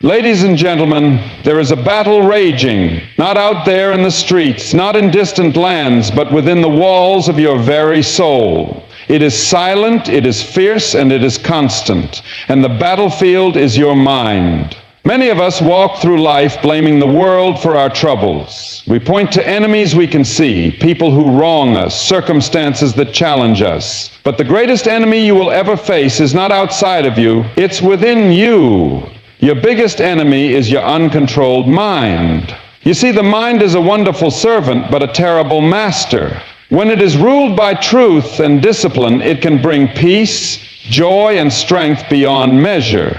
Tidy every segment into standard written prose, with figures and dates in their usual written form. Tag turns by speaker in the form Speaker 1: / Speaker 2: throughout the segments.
Speaker 1: Ladies and gentlemen, there is a battle raging, not out there in the streets, not in distant lands, but within the walls of your very soul. It is silent, it is fierce, and it is constant, and the battlefield is your mind. Many of us walk through life blaming the world for our troubles. We point to enemies we can see, people who wrong us, circumstances that challenge us. But the greatest enemy you will ever face is not outside of you, it's within you. Your biggest enemy is your uncontrolled mind. You see, the mind is a wonderful servant, but a terrible master. When it is ruled by truth and discipline, it can bring peace, joy, and strength beyond measure.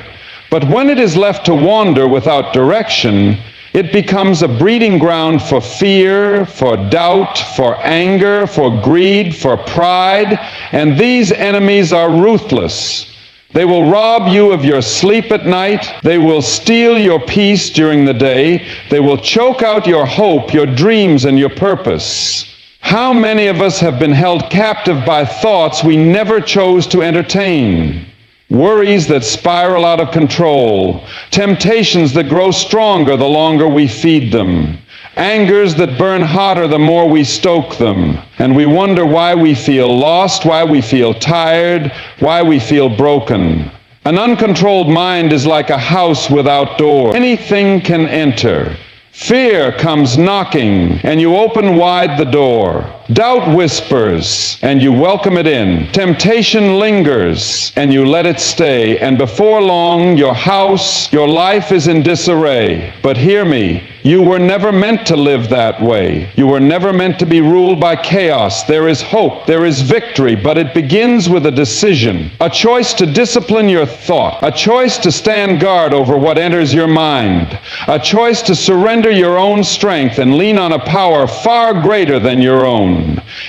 Speaker 1: But when it is left to wander without direction, it becomes a breeding ground for fear, for doubt, for anger, for greed, for pride, and these enemies are ruthless. They will rob you of your sleep at night. They will steal your peace during the day. They will choke out your hope, your dreams, and your purpose. How many of us have been held captive by thoughts we never chose to entertain? Worries that spiral out of control, temptations that grow stronger the longer we feed them, angers that burn hotter the more we stoke them, and we wonder why we feel lost, why we feel tired, why we feel broken. An uncontrolled mind is like a house without doors. Anything can enter. Fear comes knocking, and you open wide the door. Doubt whispers, and you welcome it in. Temptation lingers, and you let it stay. And before long, your house, your life is in disarray. But hear me, you were never meant to live that way. You were never meant to be ruled by chaos. There is hope, there is victory, but it begins with a decision, a choice to discipline your thought, a choice to stand guard over what enters your mind, a choice to surrender your own strength and lean on a power far greater than your own.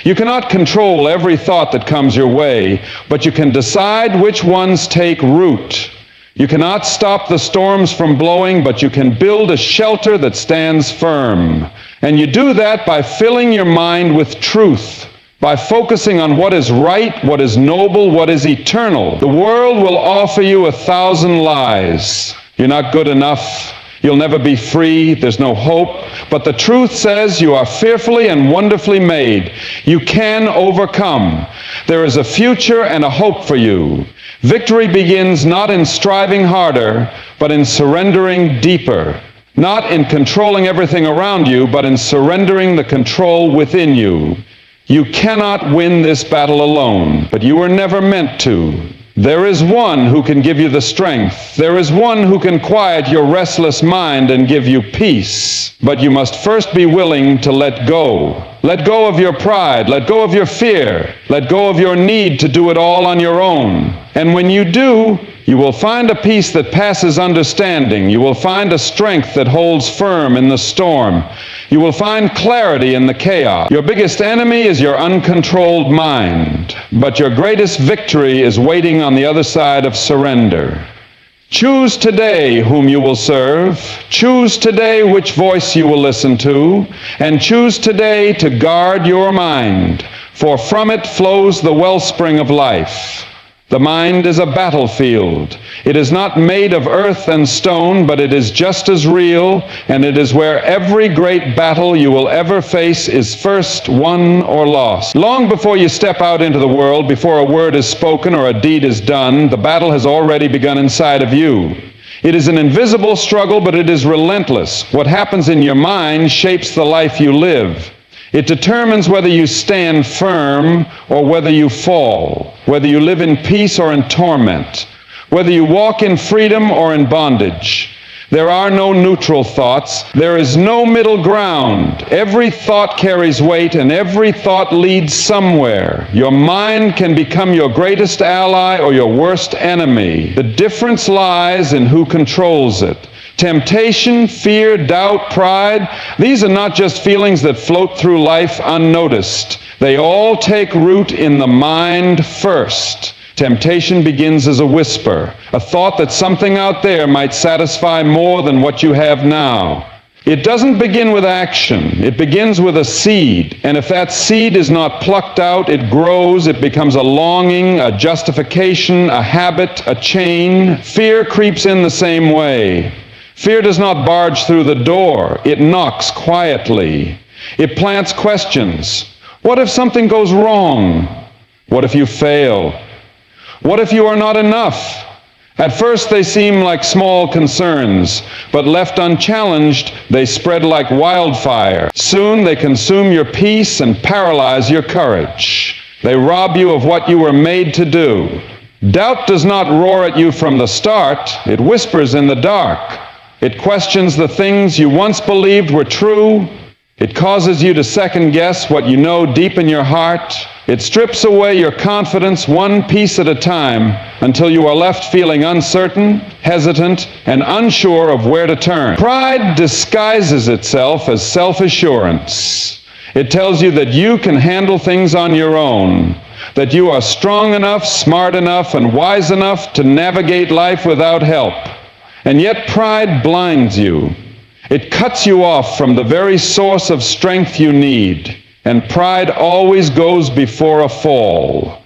Speaker 1: You cannot control every thought that comes your way, but you can decide which ones take root. You cannot stop the storms from blowing, but you can build a shelter that stands firm. And you do that by filling your mind with truth, by focusing on what is right, what is noble, what is eternal. The world will offer you 1,000 lies. You're not good enough. You'll never be free. There's no hope. But the truth says you are fearfully and wonderfully made. You can overcome. There is a future and a hope for you. Victory begins not in striving harder, but in surrendering deeper. Not in controlling everything around you, but in surrendering the control within you. You cannot win this battle alone, but you were never meant to. There is one who can give you the strength. There is one who can quiet your restless mind and give you peace. But you must first be willing to let go. Let go of your pride. Let go of your fear. Let go of your need to do it all on your own. And when you do, you will find a peace that passes understanding. You will find a strength that holds firm in the storm. You will find clarity in the chaos. Your biggest enemy is your uncontrolled mind, but your greatest victory is waiting on the other side of surrender. Choose today whom you will serve. Choose today which voice you will listen to, and choose today to guard your mind, for from it flows the wellspring of life. The mind is a battlefield. It is not made of earth and stone, but it is just as real, and it is where every great battle you will ever face is first won or lost. Long before you step out into the world, before a word is spoken or a deed is done, the battle has already begun inside of you. It is an invisible struggle, but it is relentless. What happens in your mind shapes the life you live. It determines whether you stand firm or whether you fall, whether you live in peace or in torment, whether you walk in freedom or in bondage. There are no neutral thoughts. There is no middle ground. Every thought carries weight, and every thought leads somewhere. Your mind can become your greatest ally or your worst enemy. The difference lies in who controls it. Temptation, fear, doubt, pride, these are not just feelings that float through life unnoticed. They all take root in the mind first. Temptation begins as a whisper, a thought that something out there might satisfy more than what you have now. It doesn't begin with action. It begins with a seed. And if that seed is not plucked out, it grows. It becomes a longing, a justification, a habit, a chain. Fear creeps in the same way. Fear does not barge through the door. It knocks quietly. It plants questions. What if something goes wrong? What if you fail? What if you are not enough? At first they seem like small concerns, but left unchallenged, they spread like wildfire. Soon they consume your peace and paralyze your courage. They rob you of what you were made to do. Doubt does not roar at you from the start. It whispers in the dark. It questions the things you once believed were true. It causes you to second guess what you know deep in your heart. It strips away your confidence one piece at a time until you are left feeling uncertain, hesitant, and unsure of where to turn. Pride disguises itself as self-assurance. It tells you that you can handle things on your own, that you are strong enough, smart enough, and wise enough to navigate life without help. And yet pride blinds you. It cuts you off from the very source of strength you need. And pride always goes before a fall.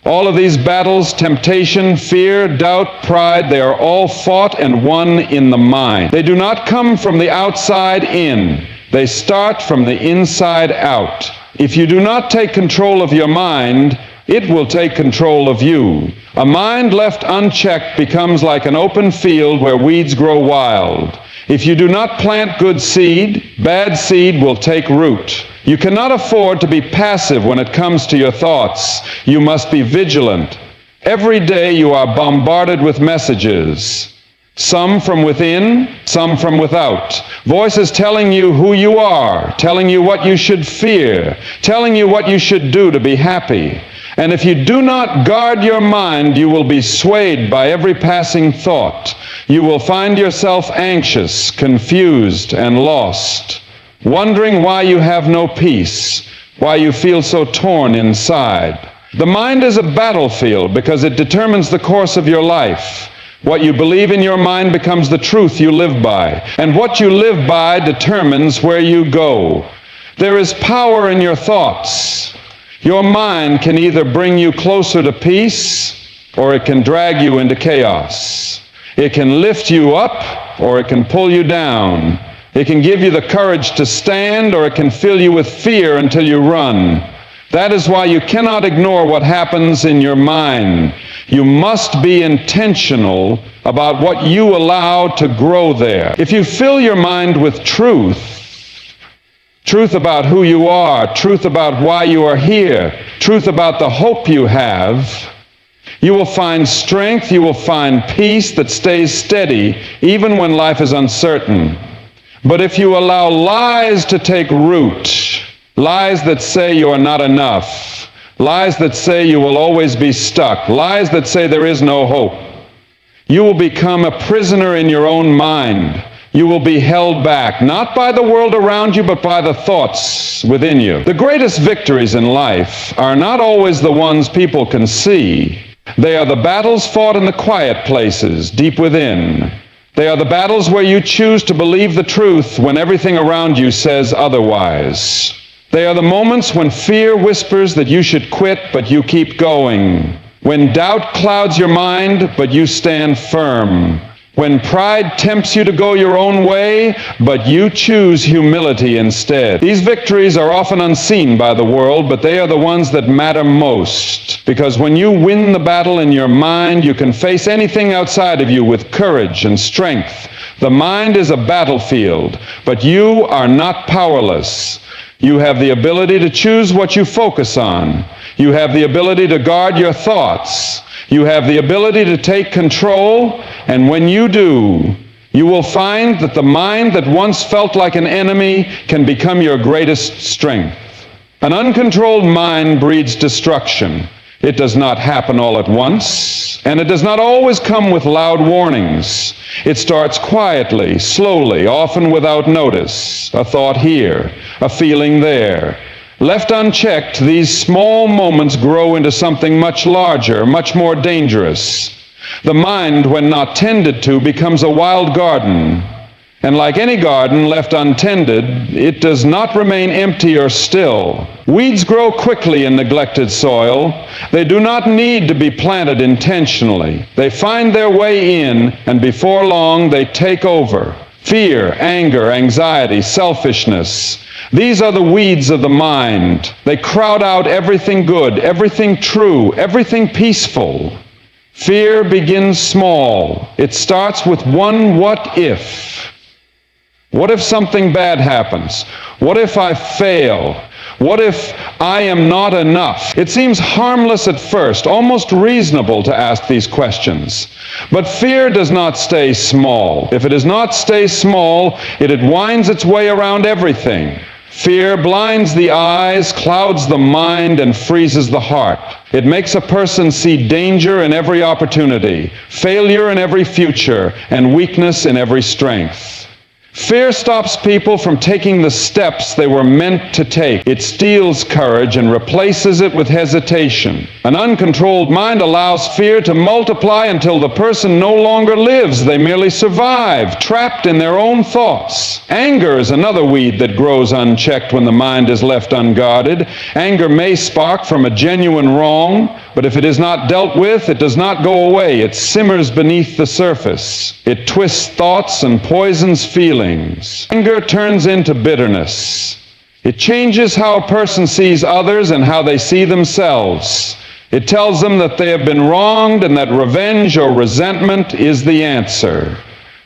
Speaker 1: All of these battles, temptation, fear, doubt, pride, they are all fought and won in the mind. They do not come from the outside in. They start from the inside out. If you do not take control of your mind, it will take control of you. A mind left unchecked becomes like an open field where weeds grow wild. If you do not plant good seed, bad seed will take root. You cannot afford to be passive when it comes to your thoughts. You must be vigilant. Every day you are bombarded with messages, some from within, some from without. Voices telling you who you are, telling you what you should fear, telling you what you should do to be happy. And if you do not guard your mind, you will be swayed by every passing thought. You will find yourself anxious, confused, and lost, wondering why you have no peace, why you feel so torn inside. The mind is a battlefield because it determines the course of your life. What you believe in your mind becomes the truth you live by, and what you live by determines where you go. There is power in your thoughts. Your mind can either bring you closer to peace, or it can drag you into chaos. It can lift you up, or it can pull you down. It can give you the courage to stand, or it can fill you with fear until you run. That is why you cannot ignore what happens in your mind. You must be intentional about what you allow to grow there. If you fill your mind with truth about who you are, truth about why you are here, truth about the hope you have, you will find strength, you will find peace that stays steady even when life is uncertain. But if you allow lies to take root, lies that say you are not enough, lies that say you will always be stuck, lies that say there is no hope, you will become a prisoner in your own mind. You will be held back, not by the world around you, but by the thoughts within you. The greatest victories in life are not always the ones people can see. They are the battles fought in the quiet places, deep within. They are the battles where you choose to believe the truth when everything around you says otherwise. They are the moments when fear whispers that you should quit, but you keep going. When doubt clouds your mind, but you stand firm. When pride tempts you to go your own way, but you choose humility instead. These victories are often unseen by the world, but they are the ones that matter most. Because when you win the battle in your mind, you can face anything outside of you with courage and strength. The mind is a battlefield, but you are not powerless. You have the ability to choose what you focus on. You have the ability to guard your thoughts. You have the ability to take control, and when you do, you will find that the mind that once felt like an enemy can become your greatest strength. An uncontrolled mind breeds destruction. It does not happen all at once, and it does not always come with loud warnings. It starts quietly, slowly, often without notice. A thought here, a feeling there. Left unchecked, these small moments grow into something much larger, much more dangerous. The mind, when not tended to, becomes a wild garden. And like any garden left untended, it does not remain empty or still. Weeds grow quickly in neglected soil. They do not need to be planted intentionally. They find their way in, and before long they take over. Fear, anger, anxiety, selfishness. These are the weeds of the mind. They crowd out everything good, everything true, everything peaceful. Fear begins small. It starts with one what if. What if something bad happens? What if I fail? What if I am not enough? It seems harmless at first, almost reasonable to ask these questions. But fear does not stay small. If it does not stay small, it winds its way around everything. Fear blinds the eyes, clouds the mind, and freezes the heart. It makes a person see danger in every opportunity, failure in every future, and weakness in every strength. Fear stops people from taking the steps they were meant to take. It steals courage and replaces it with hesitation. An uncontrolled mind allows fear to multiply until the person no longer lives. They merely survive, trapped in their own thoughts. Anger is another weed that grows unchecked when the mind is left unguarded. Anger may spark from a genuine wrong, but if it is not dealt with, it does not go away. It simmers beneath the surface. It twists thoughts and poisons feelings. Anger turns into bitterness. It changes how a person sees others and how they see themselves. It tells them that they have been wronged and that revenge or resentment is the answer.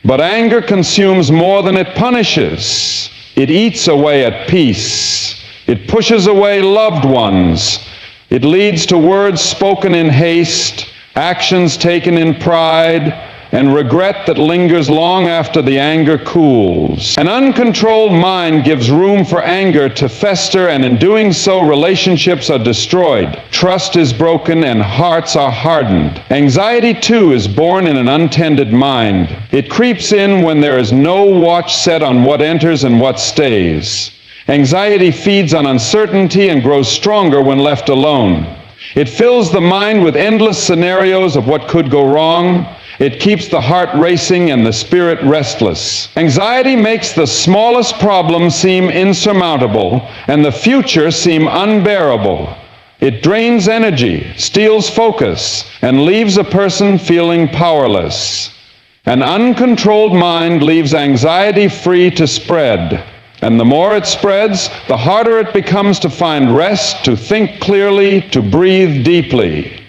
Speaker 1: But anger consumes more than it punishes. It eats away at peace. It pushes away loved ones. It leads to words spoken in haste, actions taken in pride, and regret that lingers long after the anger cools. An uncontrolled mind gives room for anger to fester, and in doing so, relationships are destroyed. Trust is broken, and hearts are hardened. Anxiety, too, is born in an untended mind. It creeps in when there is no watch set on what enters and what stays. Anxiety feeds on uncertainty and grows stronger when left alone. It fills the mind with endless scenarios of what could go wrong. It keeps the heart racing and the spirit restless. Anxiety makes the smallest problem seem insurmountable and the future seem unbearable. It drains energy, steals focus, and leaves a person feeling powerless. An uncontrolled mind leaves anxiety free to spread. And the more it spreads, the harder it becomes to find rest, to think clearly, to breathe deeply.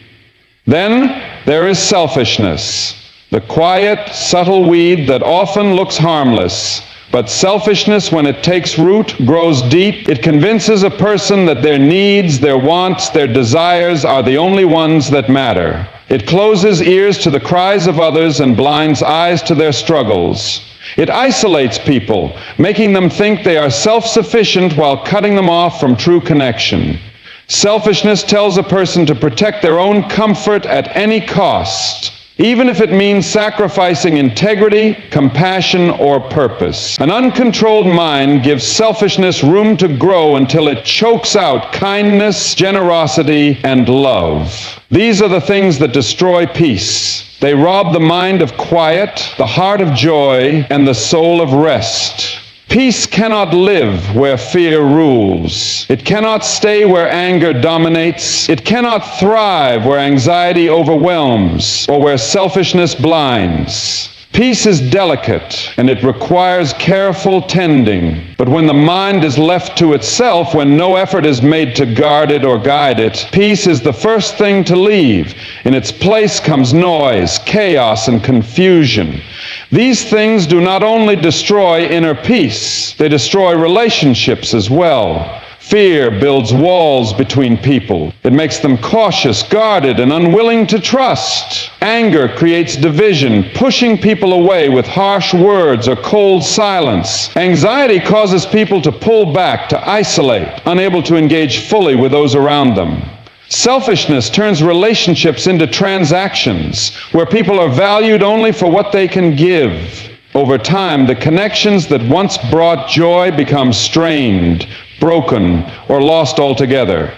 Speaker 1: Then there is selfishness, the quiet, subtle weed that often looks harmless. But selfishness, when it takes root, grows deep. It convinces a person that their needs, their wants, their desires are the only ones that matter. It closes ears to the cries of others and blinds eyes to their struggles. It isolates people, making them think they are self-sufficient while cutting them off from true connection. Selfishness tells a person to protect their own comfort at any cost, even if it means sacrificing integrity, compassion, or purpose. An uncontrolled mind gives selfishness room to grow until it chokes out kindness, generosity, and love. These are the things that destroy peace. They rob the mind of quiet, the heart of joy, and the soul of rest. Peace cannot live where fear rules. It cannot stay where anger dominates. It cannot thrive where anxiety overwhelms or where selfishness blinds. Peace is delicate, and it requires careful tending. But when the mind is left to itself, when no effort is made to guard it or guide it, peace is the first thing to leave. In its place comes noise, chaos, and confusion. These things do not only destroy inner peace, they destroy relationships as well. Fear builds walls between people. It makes them cautious, guarded, and unwilling to trust. Anger creates division, pushing people away with harsh words or cold silence. Anxiety causes people to pull back, to isolate, unable to engage fully with those around them. Selfishness turns relationships into transactions, where people are valued only for what they can give. Over time, the connections that once brought joy become strained, broken, or lost altogether.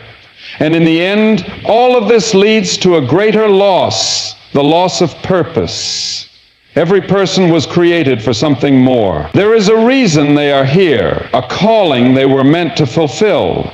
Speaker 1: And in the end, all of this leads to a greater loss, the loss of purpose. Every person was created for something more. There is a reason they are here, a calling they were meant to fulfill.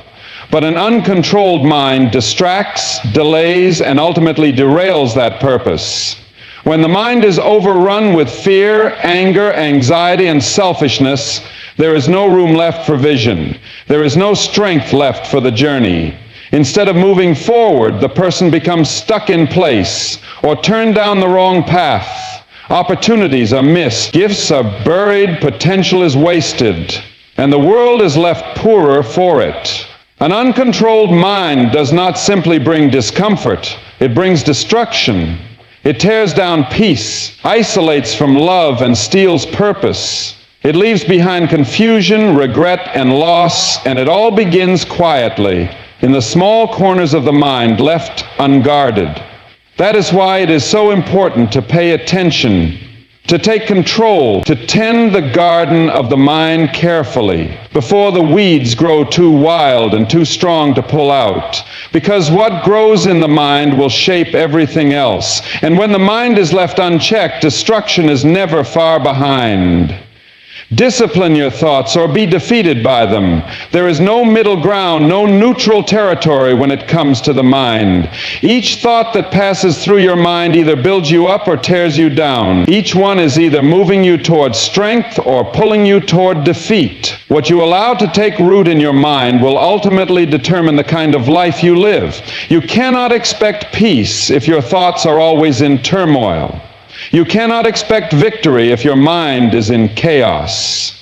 Speaker 1: But an uncontrolled mind distracts, delays, and ultimately derails that purpose. When the mind is overrun with fear, anger, anxiety, and selfishness, there is no room left for vision. There is no strength left for the journey. Instead of moving forward, the person becomes stuck in place or turned down the wrong path. Opportunities are missed, gifts are buried, potential is wasted, and the world is left poorer for it. An uncontrolled mind does not simply bring discomfort, it brings destruction. It tears down peace, isolates from love, and steals purpose. It leaves behind confusion, regret, and loss, and it all begins quietly, in the small corners of the mind left unguarded. That is why it is so important to pay attention, to take control, to tend the garden of the mind carefully before the weeds grow too wild and too strong to pull out. Because what grows in the mind will shape everything else. And when the mind is left unchecked, destruction is never far behind. Discipline your thoughts or be defeated by them. There is no middle ground, no neutral territory when it comes to the mind. Each thought that passes through your mind either builds you up or tears you down. Each one is either moving you toward strength or pulling you toward defeat. What you allow to take root in your mind will ultimately determine the kind of life you live. You cannot expect peace if your thoughts are always in turmoil. You cannot expect victory if your mind is in chaos.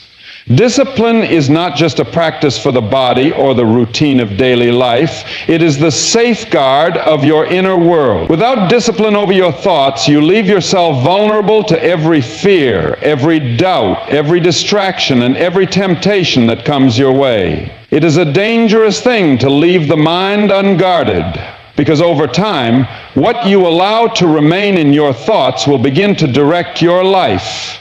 Speaker 1: Discipline is not just a practice for the body or the routine of daily life. It is the safeguard of your inner world. Without discipline over your thoughts, you leave yourself vulnerable to every fear, every doubt, every distraction, and every temptation that comes your way. It is a dangerous thing to leave the mind unguarded, because over time, what you allow to remain in your thoughts will begin to direct your life.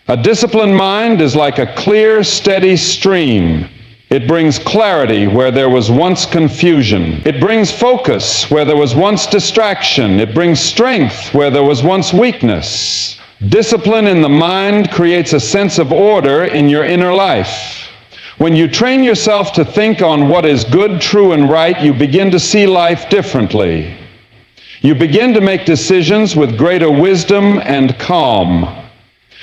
Speaker 1: A disciplined mind is like a clear, steady stream. It brings clarity where there was once confusion. It brings focus where there was once distraction. It brings strength where there was once weakness. Discipline in the mind creates a sense of order in your inner life. When you train yourself to think on what is good, true, and right, you begin to see life differently. You begin to make decisions with greater wisdom and calm.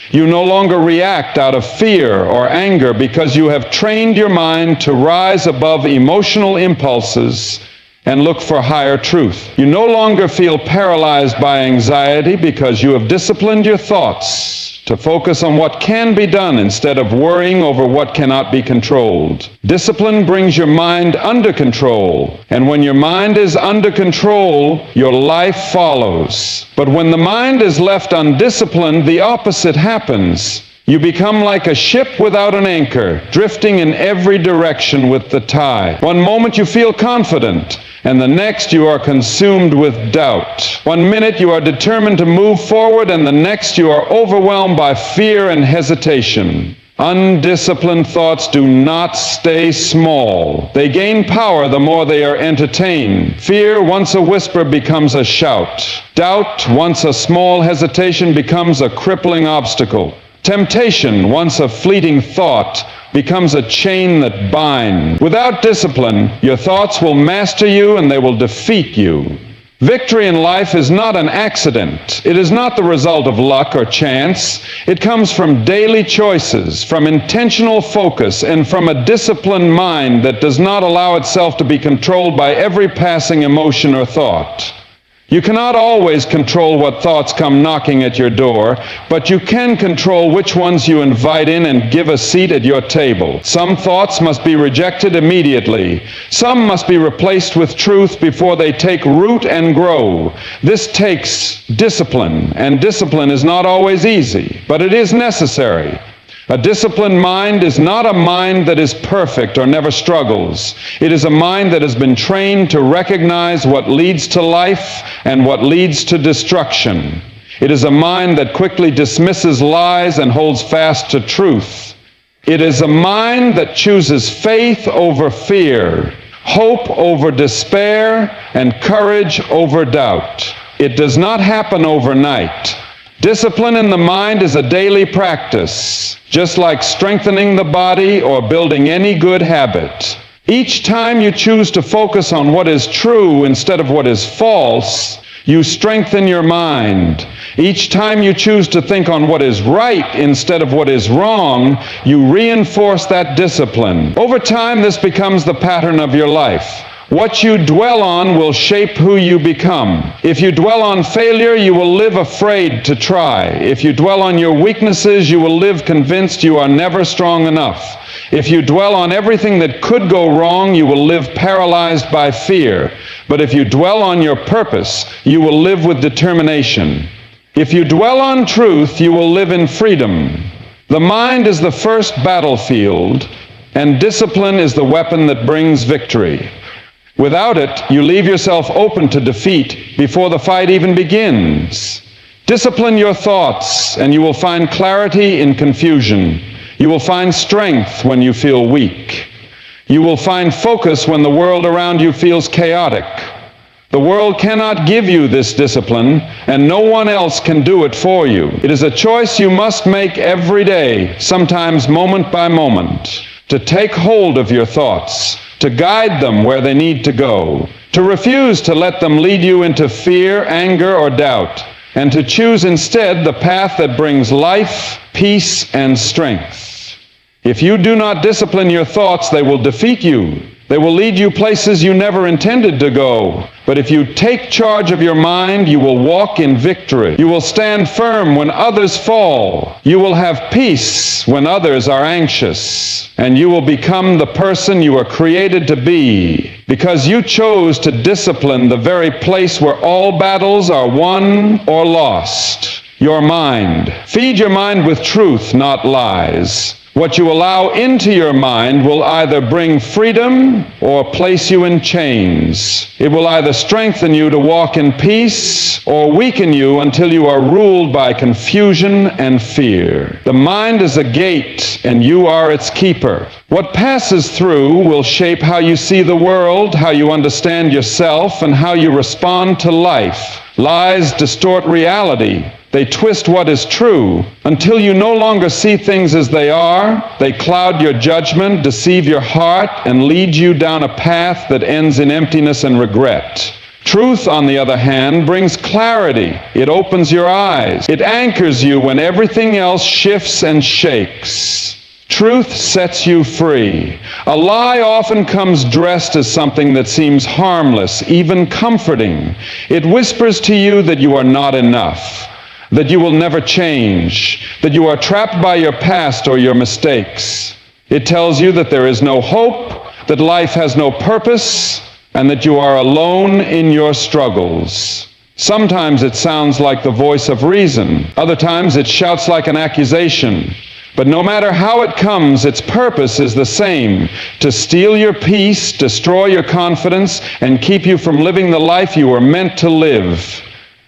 Speaker 1: You no longer react out of fear or anger because you have trained your mind to rise above emotional impulses and look for higher truth. You no longer feel paralyzed by anxiety because you have disciplined your thoughts to focus on what can be done instead of worrying over what cannot be controlled. Discipline brings your mind under control, and when your mind is under control, your life follows. But when the mind is left undisciplined, the opposite happens. You become like a ship without an anchor, drifting in every direction with the tide. One moment you feel confident, and the next you are consumed with doubt. One minute you are determined to move forward, and the next you are overwhelmed by fear and hesitation. Undisciplined thoughts do not stay small. They gain power the more they are entertained. Fear, once a whisper, becomes a shout. Doubt, once a small hesitation, becomes a crippling obstacle. Temptation, once a fleeting thought, becomes a chain that binds. Without discipline, your thoughts will master you and they will defeat you. Victory in life is not an accident. It is not the result of luck or chance. It comes from daily choices, from intentional focus, and from a disciplined mind that does not allow itself to be controlled by every passing emotion or thought. You cannot always control what thoughts come knocking at your door, but you can control which ones you invite in and give a seat at your table. Some thoughts must be rejected immediately. Some must be replaced with truth before they take root and grow. This takes discipline, and discipline is not always easy, but it is necessary. A disciplined mind is not a mind that is perfect or never struggles. It is a mind that has been trained to recognize what leads to life and what leads to destruction. It is a mind that quickly dismisses lies and holds fast to truth. It is a mind that chooses faith over fear, hope over despair, and courage over doubt. It does not happen overnight. Discipline in the mind is a daily practice, just like strengthening the body or building any good habit. Each time you choose to focus on what is true instead of what is false, you strengthen your mind. Each time you choose to think on what is right instead of what is wrong, you reinforce that discipline. Over time, this becomes the pattern of your life. What you dwell on will shape who you become. If you dwell on failure, you will live afraid to try. If you dwell on your weaknesses, you will live convinced you are never strong enough. If you dwell on everything that could go wrong, you will live paralyzed by fear. But if you dwell on your purpose, you will live with determination. If you dwell on truth, you will live in freedom. The mind is the first battlefield, and discipline is the weapon that brings victory. Without it, you leave yourself open to defeat before the fight even begins. Discipline your thoughts, and you will find clarity in confusion. You will find strength when you feel weak. You will find focus when the world around you feels chaotic. The world cannot give you this discipline, and no one else can do it for you. It is a choice you must make every day, sometimes moment by moment, to take hold of your thoughts, to guide them where they need to go, to refuse to let them lead you into fear, anger, or doubt, and to choose instead the path that brings life, peace, and strength. If you do not discipline your thoughts, they will defeat you. They will lead you places you never intended to go. But if you take charge of your mind, you will walk in victory. You will stand firm when others fall. You will have peace when others are anxious. And you will become the person you were created to be, because you chose to discipline the very place where all battles are won or lost, your mind. Feed your mind with truth, not lies. What you allow into your mind will either bring freedom or place you in chains. It will either strengthen you to walk in peace or weaken you until you are ruled by confusion and fear. The mind is a gate, and you are its keeper. What passes through will shape how you see the world, how you understand yourself, and how you respond to life. Lies distort reality. They twist what is true until you no longer see things as they are. They cloud your judgment, deceive your heart, and lead you down a path that ends in emptiness and regret. Truth, on the other hand, brings clarity. It opens your eyes. It anchors you when everything else shifts and shakes. Truth sets you free. A lie often comes dressed as something that seems harmless, even comforting. It whispers to you that you are not enough, that you will never change, that you are trapped by your past or your mistakes. It tells you that there is no hope, that life has no purpose, and that you are alone in your struggles. Sometimes it sounds like the voice of reason. Other times it shouts like an accusation. But no matter how it comes, its purpose is the same: to steal your peace, destroy your confidence, and keep you from living the life you were meant to live.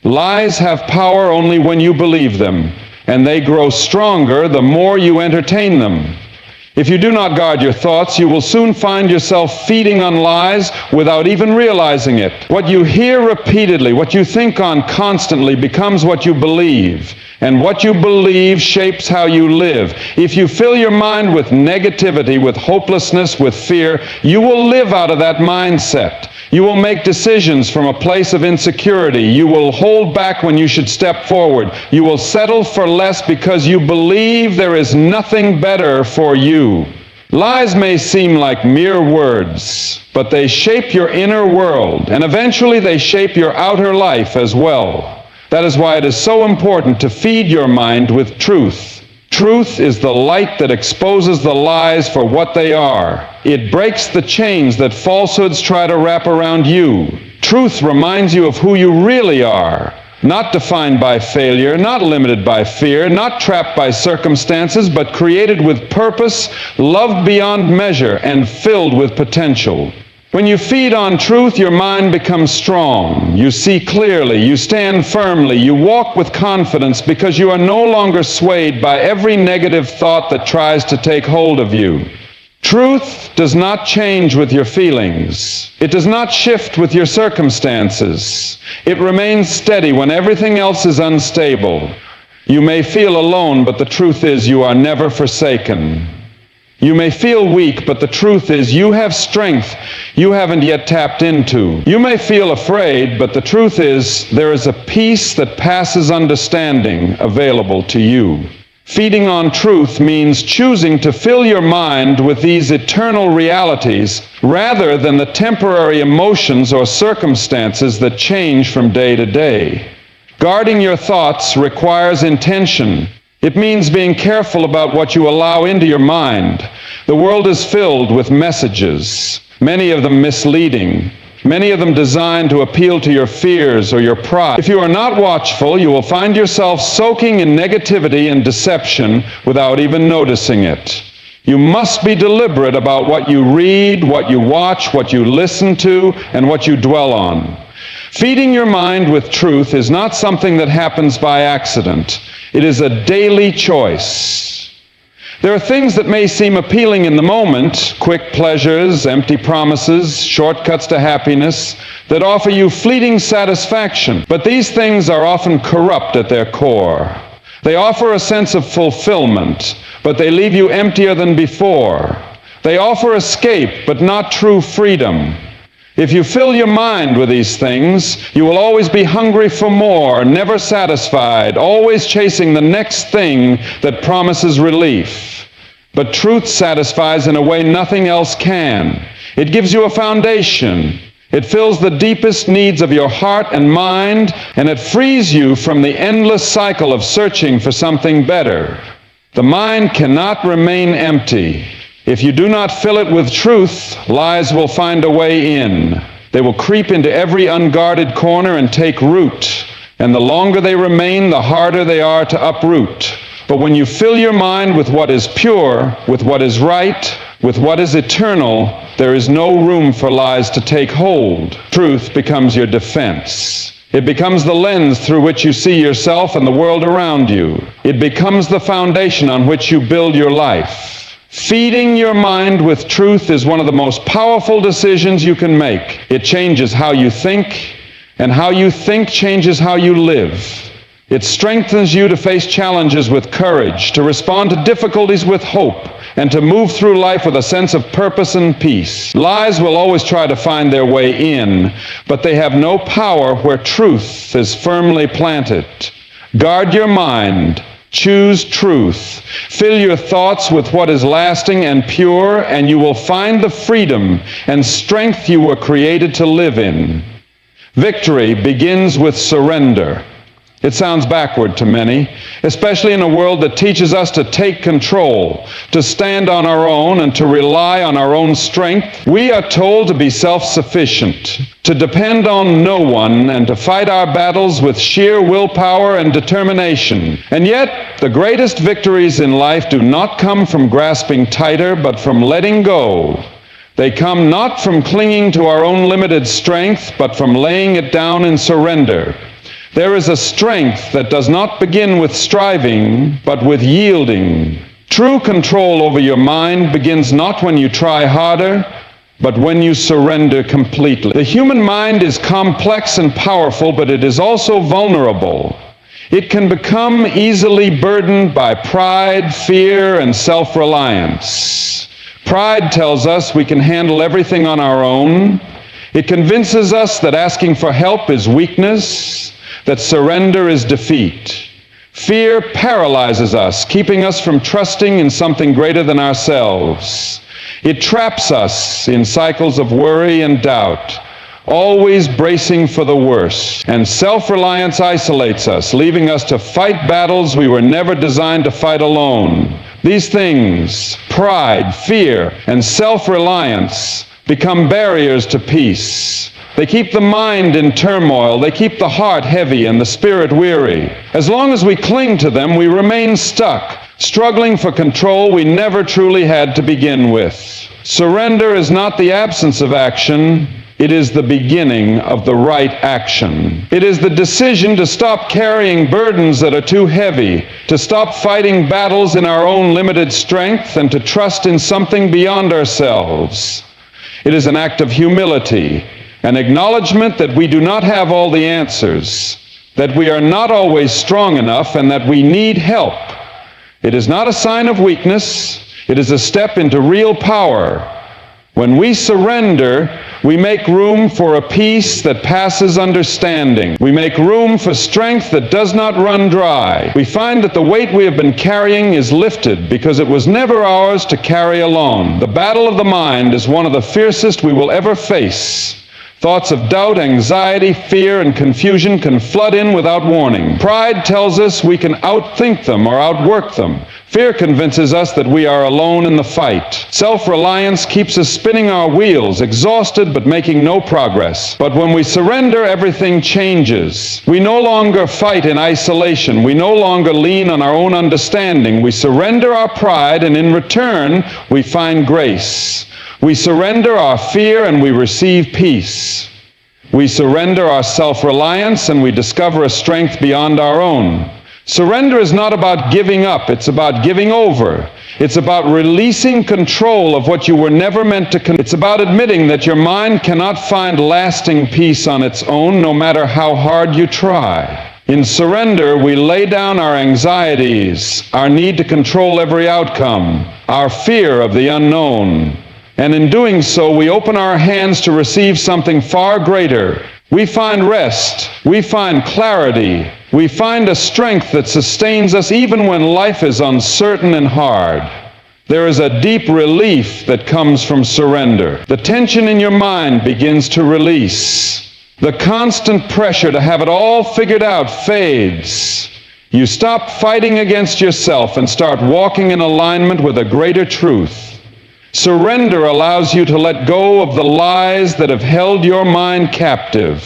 Speaker 1: Lies have power only when you believe them, and they grow stronger the more you entertain them. If you do not guard your thoughts, you will soon find yourself feeding on lies without even realizing it. What you hear repeatedly, what you think on constantly, becomes what you believe. And what you believe shapes how you live. If you fill your mind with negativity, with hopelessness, with fear, you will live out of that mindset. You will make decisions from a place of insecurity. You will hold back when you should step forward. You will settle for less because you believe there is nothing better for you. Lies may seem like mere words, but they shape your inner world, and eventually they shape your outer life as well. That is why it is so important to feed your mind with truth. Truth is the light that exposes the lies for what they are. It breaks the chains that falsehoods try to wrap around you. Truth reminds you of who you really are, not defined by failure, not limited by fear, not trapped by circumstances, but created with purpose, loved beyond measure, and filled with potential. When you feed on truth, your mind becomes strong. You see clearly, you stand firmly, you walk with confidence because you are no longer swayed by every negative thought that tries to take hold of you. Truth does not change with your feelings. It does not shift with your circumstances. It remains steady when everything else is unstable. You may feel alone, but the truth is you are never forsaken. You may feel weak, but the truth is you have strength you haven't yet tapped into. You may feel afraid, but the truth is there is a peace that passes understanding available to you. Feeding on truth means choosing to fill your mind with these eternal realities rather than the temporary emotions or circumstances that change from day to day. Guarding your thoughts requires intention. It means being careful about what you allow into your mind. The world is filled with messages, many of them misleading, many of them designed to appeal to your fears or your pride. If you are not watchful, you will find yourself soaking in negativity and deception without even noticing it. You must be deliberate about what you read, what you watch, what you listen to, and what you dwell on. Feeding your mind with truth is not something that happens by accident. It is a daily choice. There are things that may seem appealing in the moment, quick pleasures, empty promises, shortcuts to happiness, that offer you fleeting satisfaction. But these things are often corrupt at their core. They offer a sense of fulfillment, but they leave you emptier than before. They offer escape, but not true freedom. If you fill your mind with these things, you will always be hungry for more, never satisfied, always chasing the next thing that promises relief. But truth satisfies in a way nothing else can. It gives you a foundation. It fills the deepest needs of your heart and mind, and it frees you from the endless cycle of searching for something better. The mind cannot remain empty. If you do not fill it with truth, lies will find a way in. They will creep into every unguarded corner and take root. And the longer they remain, the harder they are to uproot. But when you fill your mind with what is pure, with what is right, with what is eternal, there is no room for lies to take hold. Truth becomes your defense. It becomes the lens through which you see yourself and the world around you. It becomes the foundation on which you build your life. Feeding your mind with truth is one of the most powerful decisions you can make. It changes how you think, and how you think changes how you live. It strengthens you to face challenges with courage, to respond to difficulties with hope, and to move through life with a sense of purpose and peace. Lies will always try to find their way in, but they have no power where truth is firmly planted. Guard your mind. Choose truth. Fill your thoughts with what is lasting and pure, and you will find the freedom and strength you were created to live in. Victory begins with surrender. It sounds backward to many, especially in a world that teaches us to take control, to stand on our own, and to rely on our own strength. We are told to be self-sufficient, to depend on no one, and to fight our battles with sheer willpower and determination. And yet, the greatest victories in life do not come from grasping tighter, but from letting go. They come not from clinging to our own limited strength, but from laying it down in surrender. There is a strength that does not begin with striving, but with yielding. True control over your mind begins not when you try harder, but when you surrender completely. The human mind is complex and powerful, but it is also vulnerable. It can become easily burdened by pride, fear, and self-reliance. Pride tells us we can handle everything on our own. It convinces us that asking for help is weakness, that surrender is defeat. Fear paralyzes us, keeping us from trusting in something greater than ourselves. It traps us in cycles of worry and doubt, always bracing for the worst. And self-reliance isolates us, leaving us to fight battles we were never designed to fight alone. These things, pride, fear, and self-reliance, become barriers to peace. They keep the mind in turmoil. They keep the heart heavy and the spirit weary. As long as we cling to them, we remain stuck, struggling for control we never truly had to begin with. Surrender is not the absence of action. It is the beginning of the right action. It is the decision to stop carrying burdens that are too heavy, to stop fighting battles in our own limited strength, and to trust in something beyond ourselves. It is an act of humility, an acknowledgement that we do not have all the answers, that we are not always strong enough and that we need help. It is not a sign of weakness. It is a step into real power. When we surrender, we make room for a peace that passes understanding. We make room for strength that does not run dry. We find that the weight we have been carrying is lifted because it was never ours to carry alone. The battle of the mind is one of the fiercest we will ever face. Thoughts of doubt, anxiety, fear, and confusion can flood in without warning. Pride tells us we can outthink them or outwork them. Fear convinces us that we are alone in the fight. Self-reliance keeps us spinning our wheels, exhausted but making no progress. But when we surrender, everything changes. We no longer fight in isolation. We no longer lean on our own understanding. We surrender our pride, and in return, we find grace. We surrender our fear and we receive peace. We surrender our self-reliance and we discover a strength beyond our own. Surrender is not about giving up, it's about giving over. It's about releasing control of what you were never meant to It's about admitting that your mind cannot find lasting peace on its own, no matter how hard you try. In surrender, we lay down our anxieties, our need to control every outcome, our fear of the unknown. And in doing so, we open our hands to receive something far greater. We find rest. We find clarity. We find a strength that sustains us even when life is uncertain and hard. There is a deep relief that comes from surrender. The tension in your mind begins to release. The constant pressure to have it all figured out fades. You stop fighting against yourself and start walking in alignment with a greater truth. Surrender allows you to let go of the lies that have held your mind captive.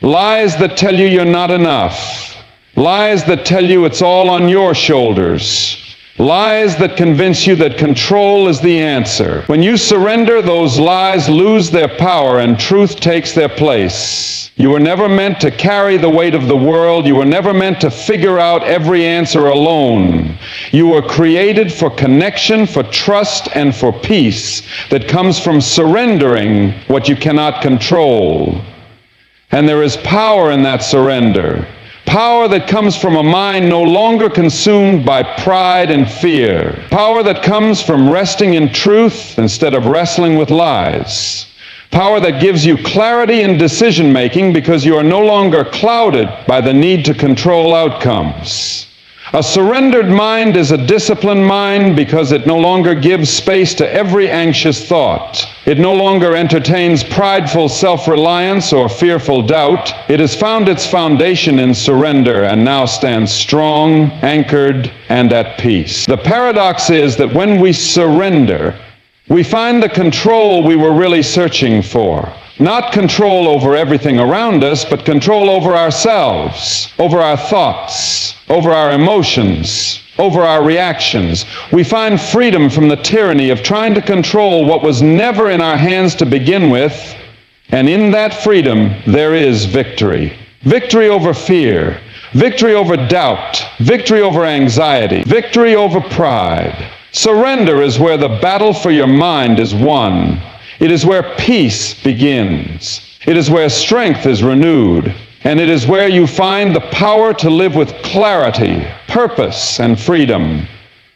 Speaker 1: Lies that tell you you're not enough. Lies that tell you it's all on your shoulders. Lies that convince you that control is the answer. When you surrender, those lies lose their power and truth takes their place. You were never meant to carry the weight of the world. You were never meant to figure out every answer alone. You were created for connection, for trust, and for peace that comes from surrendering what you cannot control. And there is power in that surrender. Power that comes from a mind no longer consumed by pride and fear. Power that comes from resting in truth instead of wrestling with lies. Power that gives you clarity in decision-making because you are no longer clouded by the need to control outcomes. A surrendered mind is a disciplined mind because it no longer gives space to every anxious thought. It no longer entertains prideful self-reliance or fearful doubt. It has found its foundation in surrender and now stands strong, anchored, and at peace. The paradox is that when we surrender, we find the control we were really searching for. Not control over everything around us, but control over ourselves, over our thoughts, over our emotions, over our reactions. We find freedom from the tyranny of trying to control what was never in our hands to begin with, and in that freedom, there is victory. Victory over fear, victory over doubt, victory over anxiety, victory over pride. Surrender is where the battle for your mind is won. It is where peace begins. It is where strength is renewed. And it is where you find the power to live with clarity, purpose, and freedom.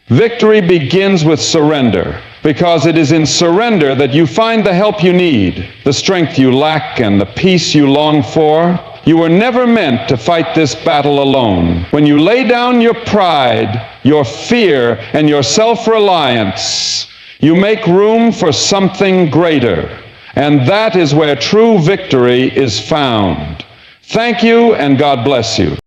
Speaker 1: Victory begins with surrender, because it is in surrender that you find the help you need, the strength you lack, and the peace you long for. You were never meant to fight this battle alone. When you lay down your pride, your fear, and your self-reliance, you make room for something greater, and that is where true victory is found. Thank you, and God bless you.